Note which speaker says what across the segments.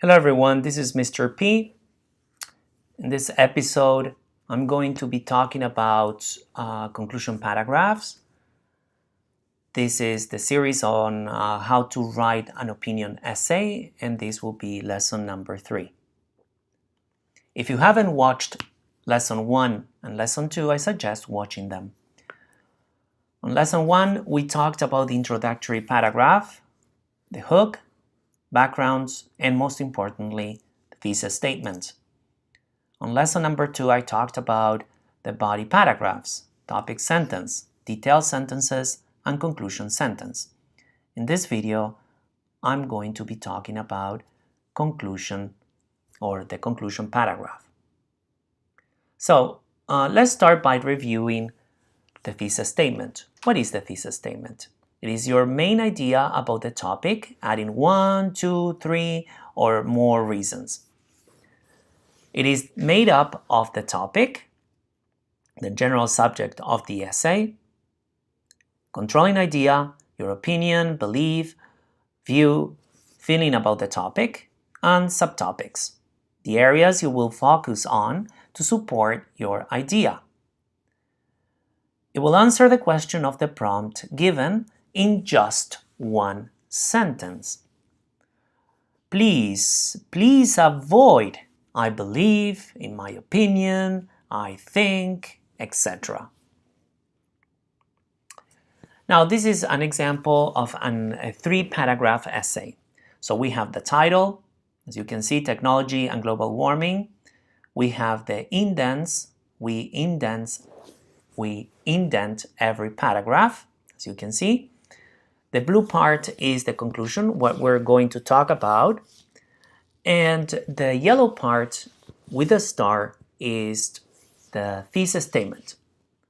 Speaker 1: Hello everyone, this is Mr. P. In this episode, I'm going to be talking about conclusion paragraphs. This is the series on how to write an opinion essay, and this will be lesson number 3. If you haven't watched lesson 1 and lesson 2, I suggest watching them. On lesson 1, we talked about the introductory paragraph, the hook, backgrounds, and most importantly, the thesis statement. On lesson number 2, I talked about the body paragraphs, topic sentence, detailed sentences, and conclusion sentence. In this video, I'm going to be talking about conclusion or the conclusion paragraph. So let's start by reviewing the thesis statement. What is the thesis statement? It is your main idea about the topic, adding 1, 2, 3, or more reasons. It is made up of the topic, the general subject of the essay, controlling idea, your opinion, belief, view, feeling about the topic, and subtopics, the areas you will focus on to support your idea. It will answer the question of the prompt given in just one sentence. Please avoid I believe, in my opinion, I think, etc. Now, this is an example of a 3-paragraph essay. So we have the title, as you can see, technology and global warming. We have the indents. We indent every paragraph, as you can see. The blue part is the conclusion, what we're going to talk about. And the yellow part with a star is the thesis statement.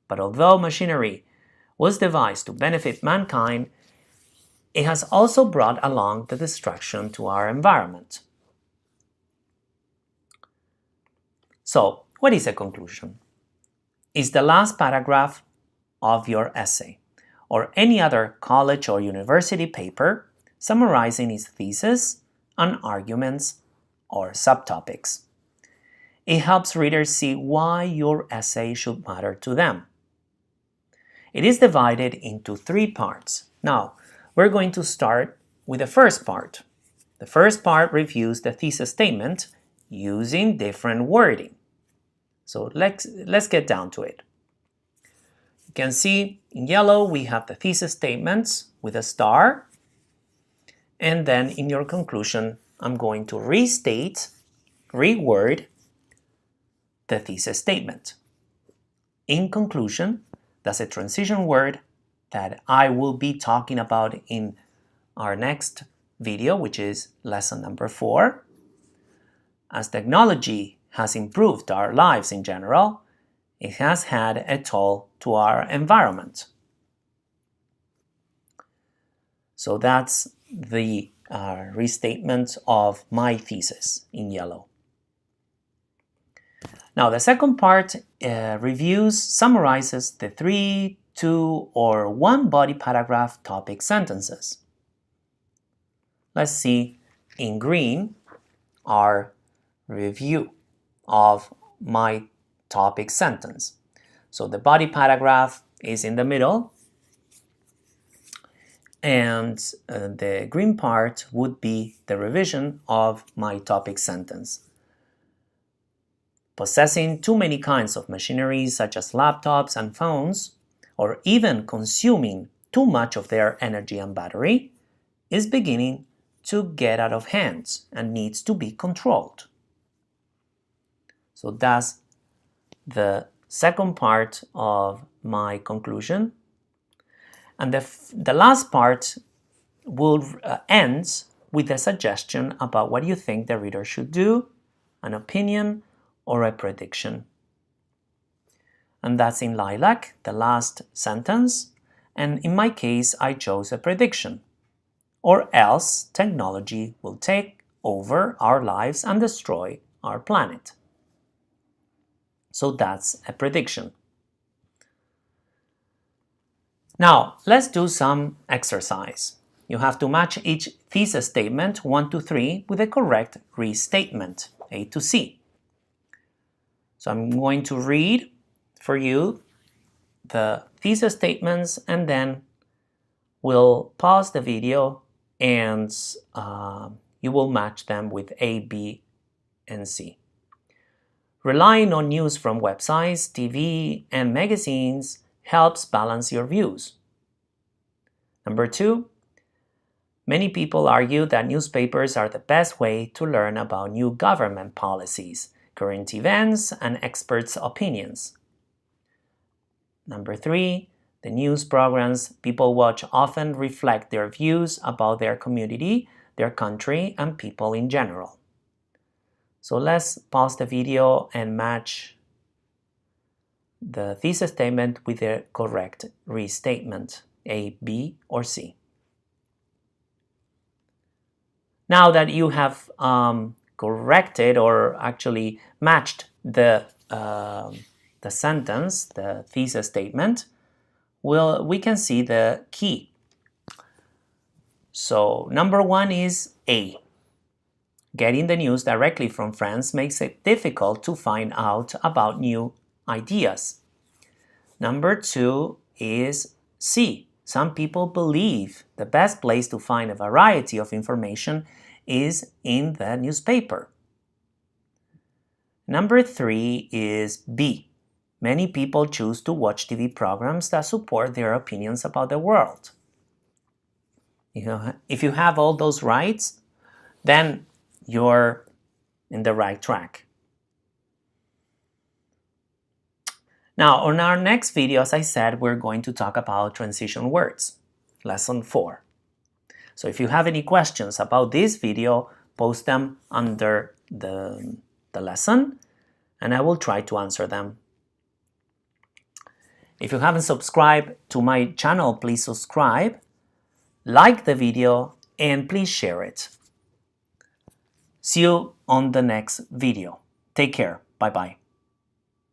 Speaker 1: But although machinery was devised to benefit mankind, it has also brought along the destruction to our environment. So, what is a conclusion? It's the last paragraph of your essay or any other college or university paper summarizing its thesis and arguments or subtopics. It helps readers see why your essay should matter to them. It is divided into 3 parts. Now, we're going to start with the first part. The first part reviews the thesis statement using different wording. So let's get down to it. You can see in yellow we have the thesis statements with a star. And then in your conclusion, I'm going to reword the thesis statement. In conclusion, that's a transition word that I will be talking about in our next video, which is lesson number 4. As technology has improved our lives in general, it has had a toll to our environment. So that's the restatement of my thesis in yellow. Now the second part summarizes the 3, 2, or 1 body paragraph topic sentences. Let's see in green our review of my topic sentence. So the body paragraph is in the middle, and the green part would be the revision of my topic sentence. Possessing too many kinds of machinery such as laptops and phones, or even consuming too much of their energy and battery, is beginning to get out of hand and needs to be controlled. So that's the second part of my conclusion. And the last part will ends with a suggestion about what you think the reader should do, an opinion, or a prediction. And that's in lilac, the last sentence. And in my case, I chose a prediction. Or else technology will take over our lives and destroy our planet. So that's a prediction. Now, let's do some exercise. You have to match each thesis statement 1 to 3 with the correct restatement, A to C. So I'm going to read for you the thesis statements, and then we'll pause the video and you will match them with A, B, and C. Relying on news from websites, TV, and magazines helps balance your views. Number 2, many people argue that newspapers are the best way to learn about new government policies, current events, and experts' opinions. Number 3, the news programs people watch often reflect their views about their community, their country, and people in general. So let's pause the video and match the thesis statement with the correct restatement, A, B, or C. Now that you have corrected or actually matched the sentence, the thesis statement, we can see the key. So number 1 is A. Getting the news directly from friends makes it difficult to find out about new ideas. Number 2 is C. Some people believe the best place to find a variety of information is in the newspaper. Number 3 is B. Many people choose to watch TV programs that support their opinions about the world. If you have all those rights, then you're in the right track. Now, on our next video, as I said, we're going to talk about transition words, lesson 4. So if you have any questions about this video, post them under the lesson, and I will try to answer them. If you haven't subscribed to my channel, please subscribe, like the video, and please share it. See you on the next video. Take care. Bye-bye.